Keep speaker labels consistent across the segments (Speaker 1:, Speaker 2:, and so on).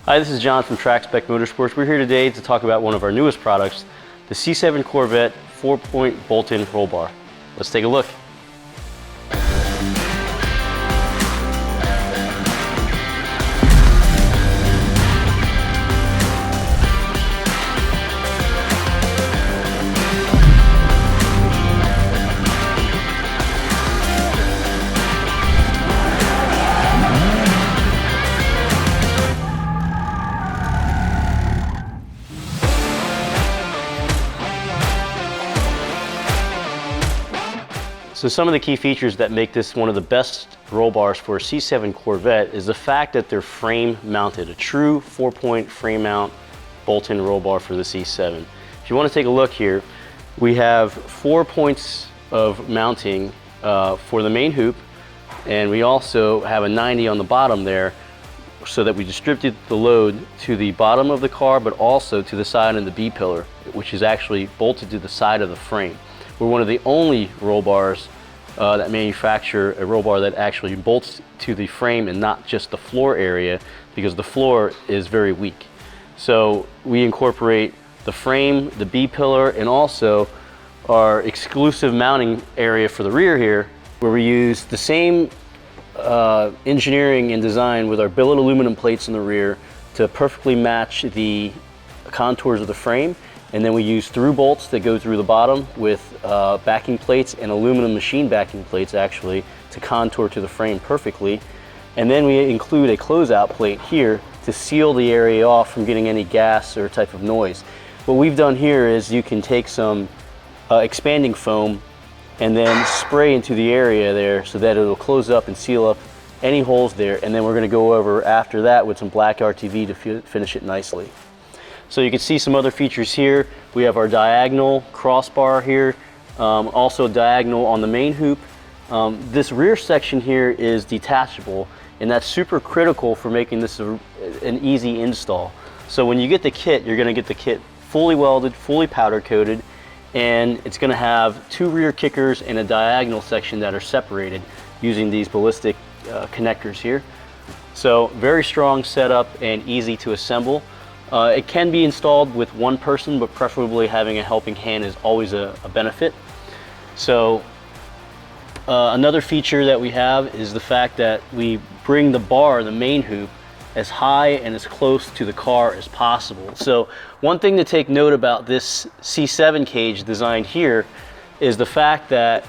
Speaker 1: Hi, this is John from Trackspec Motorsports. We're here today to talk about one of our newest products, the C7 Corvette 4-point bolt-in roll bar. Let's take a look. So some of the key features that make this one of the best roll bars for a C7 Corvette is the fact that they're frame mounted, a true 4-point frame mount bolt-in roll bar for the C7. If you want to take a look here, we have 4 points of mounting for the main hoop, and we also have a 90 on the bottom there so that we distribute the load to the bottom of the car but also to the side of the B-pillar, which is actually bolted to the side of the frame. We're one of the only roll bars that manufacture a roll bar that actually bolts to the frame and not just the floor area, because the floor is very weak. So we incorporate the frame, the B-pillar, and also our exclusive mounting area for the rear here, where we use the same engineering and design with our billet aluminum plates in the rear to perfectly match the contours of the frame. And then we use through bolts that go through the bottom with backing plates and aluminum machine backing plates actually to contour to the frame perfectly. And then we include a closeout plate here to seal the area off from getting any gas or type of noise. What we've done here is you can take some expanding foam and then spray into the area there so that it'll close up and seal up any holes there. And then we're going to go over after that with some black RTV to finish it nicely. So you can see some other features here. We have our diagonal crossbar here, also diagonal on the main hoop. This rear section here is detachable, and that's super critical for making this an easy install. So when you get the kit, you're gonna get the kit fully welded, fully powder coated, and it's gonna have 2 rear kickers and a diagonal section that are separated using these ballistic connectors here. So very strong setup and easy to assemble. It can be installed with one person, but preferably having a helping hand is always a benefit. So another feature that we have is the fact that we bring the bar, the main hoop, as high and as close to the car as possible. So one thing to take note about this C7 cage designed here is the fact that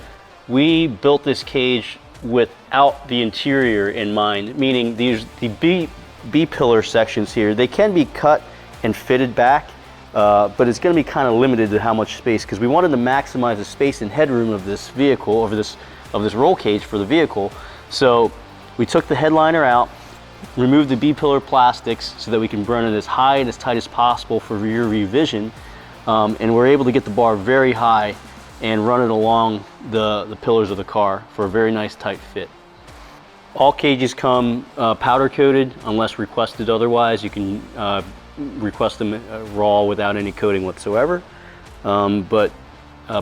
Speaker 1: we built this cage without the interior in mind, meaning the B-pillar sections here, they can be cut and fitted back, but it's going to be kind of limited to how much space, because we wanted to maximize the space and headroom of this vehicle, of this roll cage for the vehicle. So we took the headliner out, removed the B-pillar plastics so that we can run it as high and as tight as possible for rear view vision, and we're able to get the bar very high and run it along the pillars of the car for a very nice tight fit. All cages come powder coated unless requested otherwise. You can request them raw without any coating whatsoever, but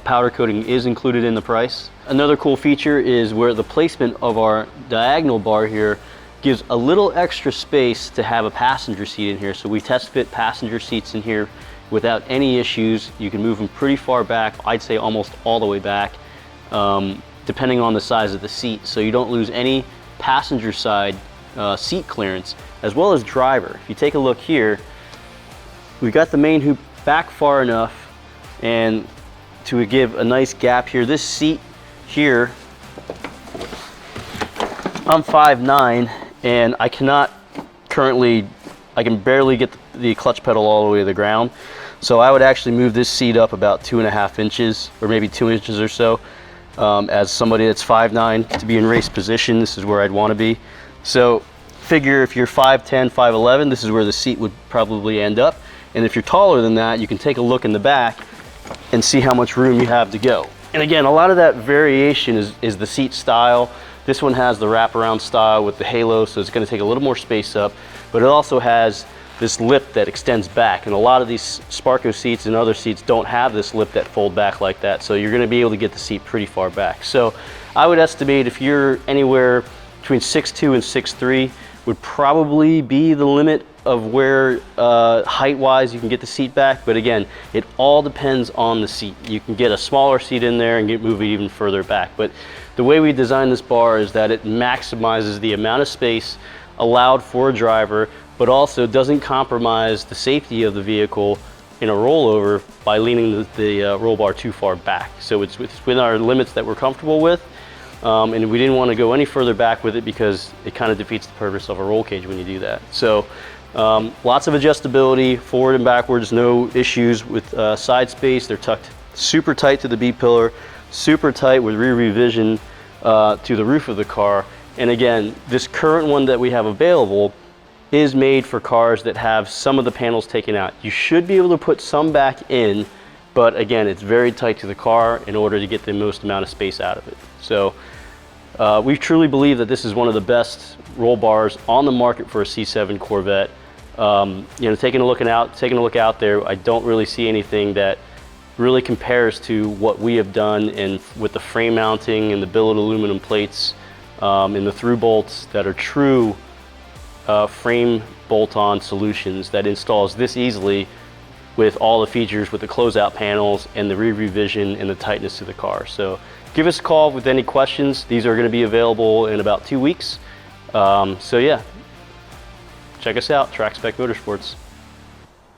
Speaker 1: powder coating is included in the price. Another cool feature is where the placement of our diagonal bar here gives a little extra space to have a passenger seat in here. So we test fit passenger seats in here without any issues. You can move them pretty far back, I'd say almost all the way back, depending on the size of the seat, so you don't lose any passenger side seat clearance, as well as driver. If you take a look here, we got the main hoop back far enough and to give a nice gap here. This seat here, I'm 5'9", and I can barely get the clutch pedal all the way to the ground. So I would actually move this seat up about 2.5 inches, or maybe 2 inches or so. As somebody that's 5'9", to be in race position, this is where I'd want to be. So figure if you're 5'10", 5'11", this is where the seat would probably end up. And if you're taller than that, you can take a look in the back and see how much room you have to go. And again, a lot of that variation is the seat style. This one has the wraparound style with the halo, so it's going to take a little more space up, but it also has this lip that extends back, and a lot of these Sparco seats and other seats don't have this lip that fold back like that, so you're going to be able to get the seat pretty far back. So I would estimate if you're anywhere between 6'2" and 6'3", would probably be the limit of where height-wise you can get the seat back, but again, it all depends on the seat. You can get a smaller seat in there and move it even further back. But the way we designed this bar is that it maximizes the amount of space allowed for a driver, but also doesn't compromise the safety of the vehicle in a rollover by leaning the roll bar too far back. So it's within our limits that we're comfortable with. And we didn't want to go any further back with it because it kind of defeats the purpose of a roll cage when you do that. So lots of adjustability forward and backwards, no issues with side space. They're tucked super tight to the B-pillar, super tight with rear view vision to the roof of the car. And again, this current one that we have available is made for cars that have some of the panels taken out. You should be able to put some back in, but again, it's very tight to the car in order to get the most amount of space out of it. So we truly believe that this is one of the best roll bars on the market for a C7 Corvette. You know, taking a look out there, I don't really see anything that really compares to what we have done, and with the frame mounting and the billet aluminum plates and the through bolts that are true frame bolt-on solutions that installs this easily with all the features with the closeout panels and the rear view vision and the tightness to the car. So give us a call with any questions. These are going to be available in about 2 weeks. So yeah, check us out, Trackspec Motorsports.